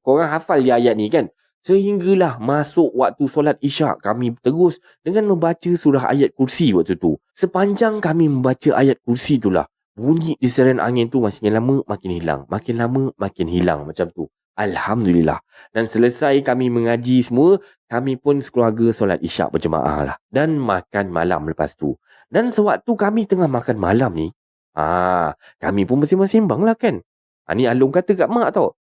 Korang hafal je ayat ni kan. Sehinggalah masuk waktu solat isyak, kami terus dengan membaca surah ayat kursi waktu tu. Sepanjang kami membaca ayat kursi tu lah, bunyi desaran angin tu makin lama makin hilang. Makin lama makin hilang macam tu. Alhamdulillah. Dan selesai kami mengaji semua, kami pun sekeluarga solat isyak berjemaah lah. Dan makan malam lepas tu. Dan sewaktu kami tengah makan malam ni, kami pun masing-masing bang lah kan. Ni Along kata kat mak tau.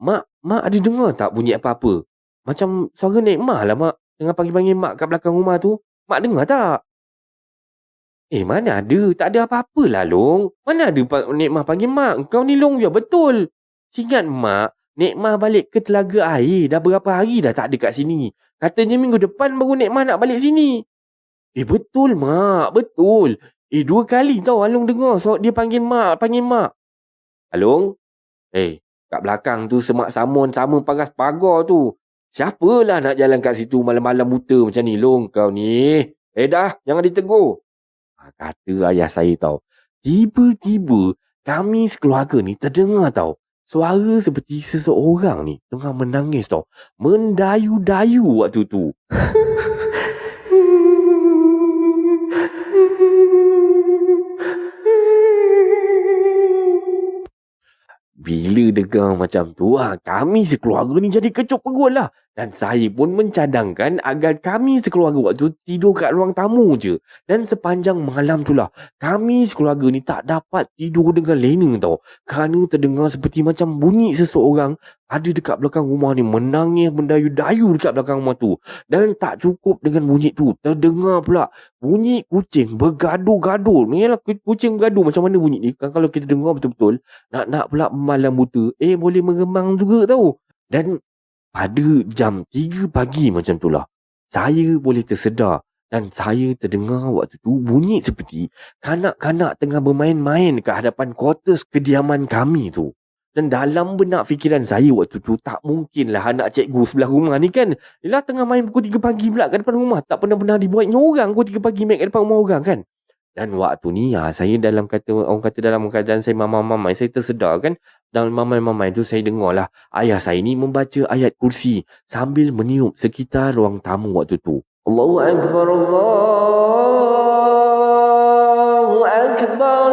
Mak ada dengar tak bunyi apa-apa? Macam suara Nekmah lah mak. Tengah panggil-panggil mak kat belakang rumah tu. Mak dengar tak? Mana ada. Tak ada apa-apa lah Long. Mana ada Nekmah panggil mak. Kau ni Long je betul. Singat mak, Nekmah balik ke telaga air. Dah berapa hari dah tak ada kat sini. Katanya minggu depan baru Nekmah nak balik sini. Betul mak. Betul. 2 kali tau Along dengar. So dia panggil mak. Along? Kat belakang tu semak samun sama paras pagar tu. Siapalah nak jalan kat situ malam-malam buta macam ni Long kau ni. Dah, jangan ditegur. Kata ayah saya tau. Tiba-tiba kami sekeluarga ni terdengar tau. Suara seperti seseorang ni tengah menangis tau. Mendayu-dayu waktu tu. Bila dengar macam tu, kami sekeluarga ni jadi kecut perut lah. Dan saya pun mencadangkan agar kami sekeluarga waktu tidur kat ruang tamu je. Dan sepanjang malam tu lah, kami sekeluarga ni tak dapat tidur dengan lena tau. Kerana terdengar seperti macam bunyi seseorang ada dekat belakang rumah ni menangis mendayu-dayu dekat belakang rumah tu. Dan tak cukup dengan bunyi tu, terdengar pula bunyi kucing bergaduh-gaduh. Yalah, kucing bergaduh macam mana bunyi ni? Kan kalau kita dengar betul-betul, nak pula malam buta, boleh meremang juga tau. Dan pada jam 3 pagi macam tu lah, saya boleh tersedar dan saya terdengar waktu tu bunyi seperti kanak-kanak tengah bermain-main ke hadapan kuartus kediaman kami tu. Dan dalam benak fikiran saya waktu tu, tak mungkinlah anak cikgu sebelah rumah ni kan. Yelah tengah main pukul 3 pagi pula kat depan rumah. Tak pernah dibuatnya orang pukul 3 pagi main kat depan rumah orang kan. Dan waktu ni saya dalam keadaan saya mamai-mamai, saya tersedar kan. Dalam mamai-mamai tu saya dengar lah ayah saya ni membaca ayat kursi sambil meniup sekitar ruang tamu waktu tu. Allahu Akbar, Allahu Akbar.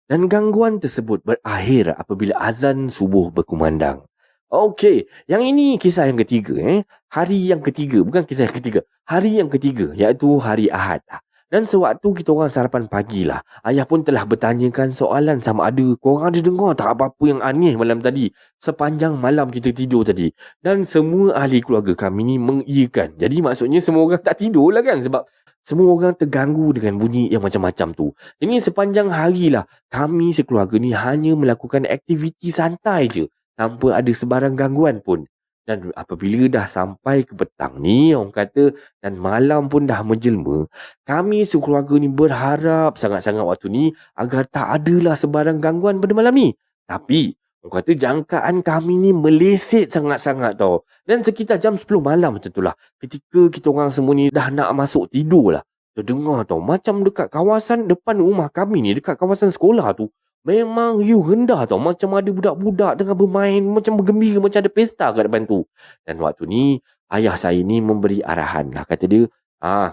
Dan gangguan tersebut berakhir apabila azan subuh berkumandang. Okey, yang ini kisah yang ketiga. Hari yang ketiga, bukan kisah yang ketiga. Hari yang ketiga, iaitu hari Ahad. Dan sewaktu kita orang sarapan pagi lah, ayah pun telah bertanyakan soalan sama ada korang ada dengar tak apa-apa yang aneh malam tadi, sepanjang malam kita tidur tadi. Dan semua ahli keluarga kami ni mengiyakan. Jadi maksudnya semua orang tak tidur lah kan, sebab semua orang terganggu dengan bunyi yang macam-macam tu. Jadi sepanjang hari lah, kami sekeluarga ni hanya melakukan aktiviti santai je, tanpa ada sebarang gangguan pun. Dan apabila dah sampai ke petang ni, orang kata, dan malam pun dah menjelma, kami sekeluarga ni berharap sangat-sangat waktu ni agar tak adalah sebarang gangguan pada malam ni. Tapi orang kata jangkaan kami ni meleset sangat-sangat tau. Dan sekitar jam 10 malam macam tu lah, ketika kita orang semua ni dah nak masuk tidur lah, terdengar tau, macam dekat kawasan depan rumah kami ni, dekat kawasan sekolah tu, memang riuh rendah tau. Macam ada budak-budak tengah bermain, macam bergembira, macam ada pesta kat depan tu. Dan waktu ni, ayah saya ni memberi arahan lah. Kata dia,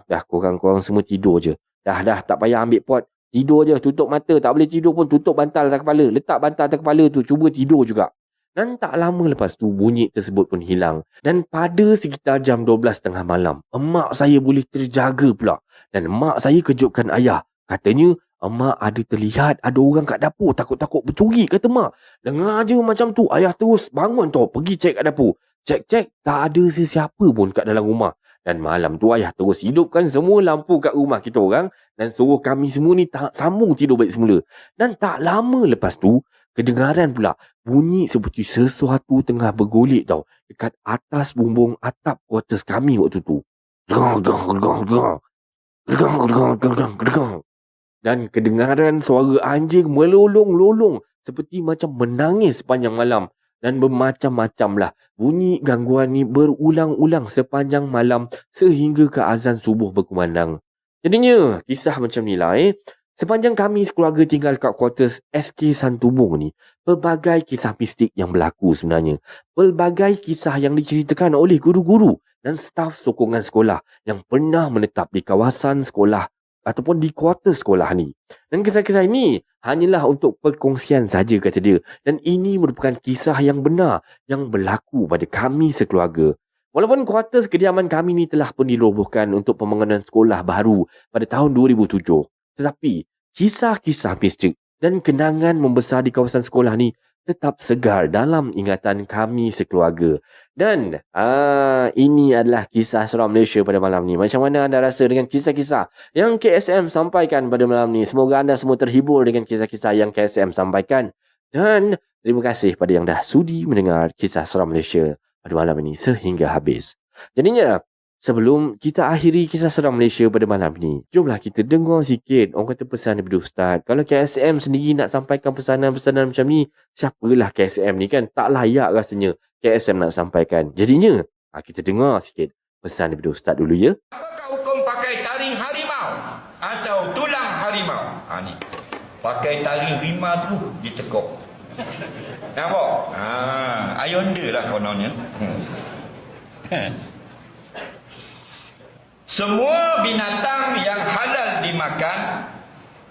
dah korang-korang semua tidur je. Dah, tak payah ambil pot. Tidur je, tutup mata. Tak boleh tidur pun, tutup bantal atas kepala. Letak bantal atas kepala tu, cuba tidur juga. Dan tak lama lepas tu, bunyi tersebut pun hilang. Dan pada sekitar jam 12.30 malam, emak saya boleh terjaga pula. Dan emak saya kejutkan ayah. Katanya, emak ada terlihat ada orang kat dapur, takut-takut bercuri, kata mak. Dengar je macam tu, ayah terus bangun tau, pergi cek kat dapur. Cek, tak ada sesiapa pun kat dalam rumah. Dan malam tu ayah terus hidupkan semua lampu kat rumah kita orang dan suruh kami semua ni sambung tidur balik semula. Dan tak lama lepas tu, kedengaran pula bunyi seperti sesuatu tengah bergolek tau, dekat atas bumbung atap quarters kami waktu tu. Dan kedengaran suara anjing melolong-lolong seperti macam menangis sepanjang malam. Dan bermacam-macam lah. Bunyi gangguan ni berulang-ulang sepanjang malam sehingga ke azan subuh berkumandang. Jadinya, kisah macam ni lah Sepanjang kami sekeluarga tinggal kat quarters SK Santubong ni, pelbagai kisah mistik yang berlaku sebenarnya. Pelbagai kisah yang diceritakan oleh guru-guru dan staf sokongan sekolah yang pernah menetap di kawasan sekolah ataupun di kuarter sekolah ni. Dan kisah-kisah ini hanyalah untuk perkongsian saja, kata dia. Dan ini merupakan kisah yang benar yang berlaku pada kami sekeluarga. Walaupun kuarter kediaman kami ni telah pun dirobohkan untuk pembangunan sekolah baru pada tahun 2007. Tetapi kisah-kisah mistik dan kenangan membesar di kawasan sekolah ni tetap segar dalam ingatan kami sekeluarga. Dan ini adalah kisah seram Malaysia pada malam ni. Macam mana anda rasa dengan kisah-kisah yang KSM sampaikan pada malam ni? Semoga anda semua terhibur dengan kisah-kisah yang KSM sampaikan. Dan terima kasih pada yang dah sudi mendengar kisah seram Malaysia pada malam ini sehingga habis. Jadinya, sebelum kita akhiri kisah seram Malaysia pada malam ni, jomlah kita dengar sikit orang kata pesan daripada Ustaz. Kalau KSM sendiri nak sampaikan pesanan-pesanan macam ni, siapalah KSM ni kan? Tak layak rasanya KSM nak sampaikan. Jadinya, kita dengar sikit pesan daripada Ustaz dulu ya. Apakah hukum pakai taring harimau atau tulang harimau? Ni. Pakai taring rimau tu ditekuk. Nampak? Ayonda lah kononnya. Semua binatang yang halal dimakan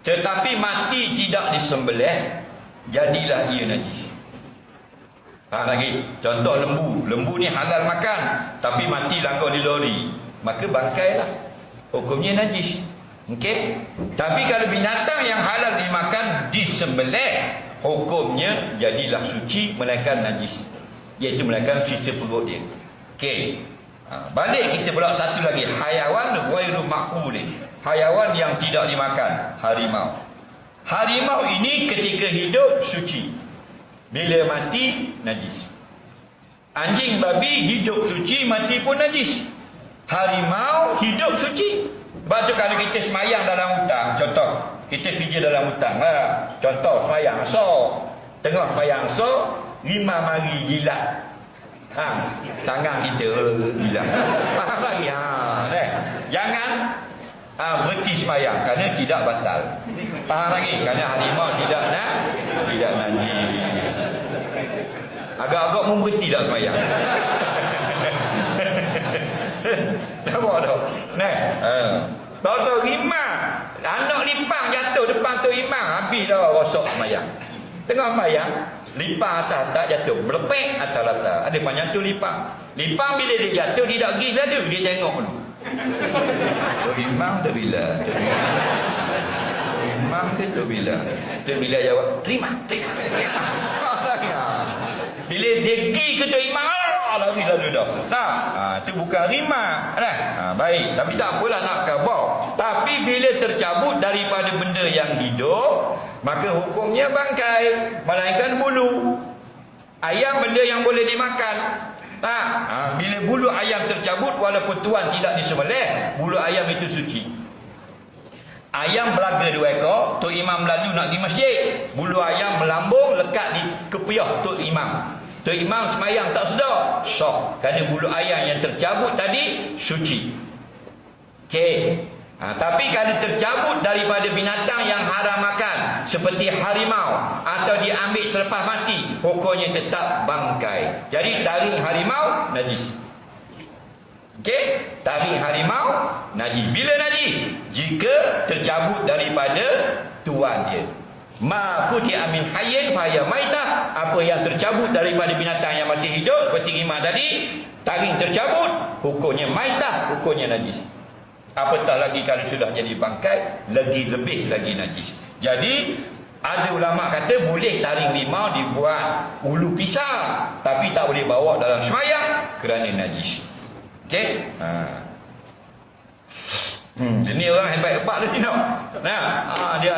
tetapi mati tidak disembelih, jadilah ia najis. Lagi contoh lembu. Lembu ni halal makan tapi mati langgar di lori, maka bangkailah, hukumnya najis. Okey. Tapi kalau binatang yang halal dimakan disembelih, hukumnya jadilah suci melainkan najis, iaitu melainkan sisa perut dia. Okey. Balik kita pula satu lagi, hayawan ghairu ma'kulin, hayawan yang tidak dimakan, harimau. Harimau ini ketika hidup suci, bila mati najis. Anjing babi hidup suci, mati pun najis. Harimau hidup suci. Sebab tu kalau kita semayang dalam hutan, contoh kita kerja dalam hutan contoh semayang asar, tengah semayang asar, rimau mari jilat tangan kita gila. Faham lagi? Jangan berhenti sembahyang kerana tidak batal. Faham lagi? Kerana harimau tidak najis. Agak-agak mau berhenti tak sembahyang. Nampak tak? Tahu rimau, anak limpang jatuh depan tu imam, habis dah rasa masuk semayang. Tengah semayang, lipang atas tak jatuh, berlepek atas latar. Ada banyak tu lipang. Lipang bila dia jatuh, dia tak pergi satu, dia tengok dulu. Tok Imam tu bila? Imam tu bila? Tu bila jawab, terima. Bila dia pergi ke Tok Imam, lari lalu dah. Tu bukan rima. Baik, tapi tak apalah nak khabar. Tapi bila tercabut daripada benda yang hidup, maka hukumnya bangkai, melainkan bulu. Ayam benda yang boleh dimakan. Bila bulu ayam tercabut, walaupun tuan tidak disembelih, bulu ayam itu suci. Ayam belaga 2 ekor, Tok Imam lalu nak pergi masjid, bulu ayam melambung lekat di kepiah Tok Imam. Tok Imam semayang tak sedar, sah, kerana bulu ayam yang tercabut tadi suci. Okey. Tapi kalau tercabut daripada binatang yang haram makan, seperti harimau, atau diambil selepas mati, hukumnya tetap bangkai. Jadi taring harimau najis. Okey, taring harimau najis. Bila najis? Jika tercabut daripada tuan dia. Ma kuti'a min hayyin fa hiya maitah. Apa yang tercabut daripada binatang yang masih hidup seperti rimah tadi, taring tercabut, hukumnya maitah, hukumnya najis. Apatah lagi kalau sudah jadi bangkai, lebih lagi najis. Jadi ada ulama kata boleh taring rimau dibuat ulu pisang, tapi tak boleh bawa dalam sembahyang kerana najis. Okey? Ini orang hebat-hebat tu tengok. Dia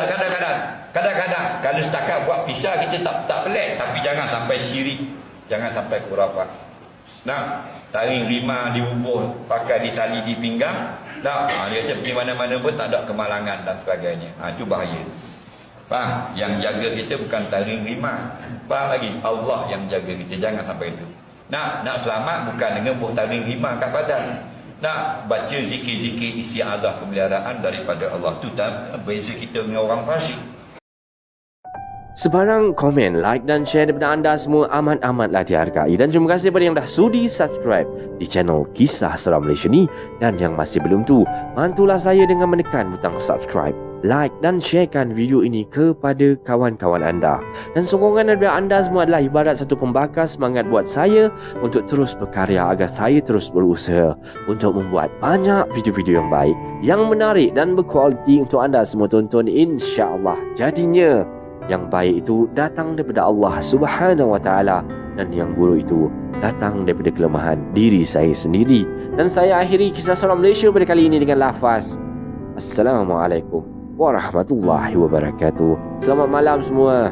kadang-kadang kalau setakat buat pisang kita tak pelik, tapi jangan sampai syirik, jangan sampai khurafat. Taring rimau dibubuh pakai di tali di pinggang. Dia kata pergi mana-mana pun tak ada kemalangan dan sebagainya. Itu bahaya. Faham? Yang jaga kita bukan taring rimau. Faham lagi? Allah yang jaga kita. Jangan sampai itu. Nak selamat bukan dengan buah taring rimau kat badan. Nak baca zikir-zikir isti'adah pemeliharaan daripada Allah. Itu beza kita dengan orang fasik. Sebarang komen, like dan share daripada anda semua amat-amatlah dihargai. Dan terima kasih kepada yang dah sudi subscribe di channel Kisah Seram Malaysia ni. Dan yang masih belum tu, bantulah saya dengan menekan butang subscribe, like dan sharekan video ini kepada kawan-kawan anda. Dan sokongan daripada anda semua adalah ibarat satu pembakar semangat buat saya untuk terus berkarya, agar saya terus berusaha untuk membuat banyak video-video yang baik, yang menarik dan berkualiti untuk anda semua tonton, insya-Allah. Jadinya yang baik itu datang daripada Allah Subhanahu Wa Taala, dan yang buruk itu datang daripada kelemahan diri saya sendiri. Dan saya akhiri Kisah Seram Malaysia pada kali ini dengan lafaz Assalamualaikum warahmatullahi wabarakatuh. Selamat malam semua.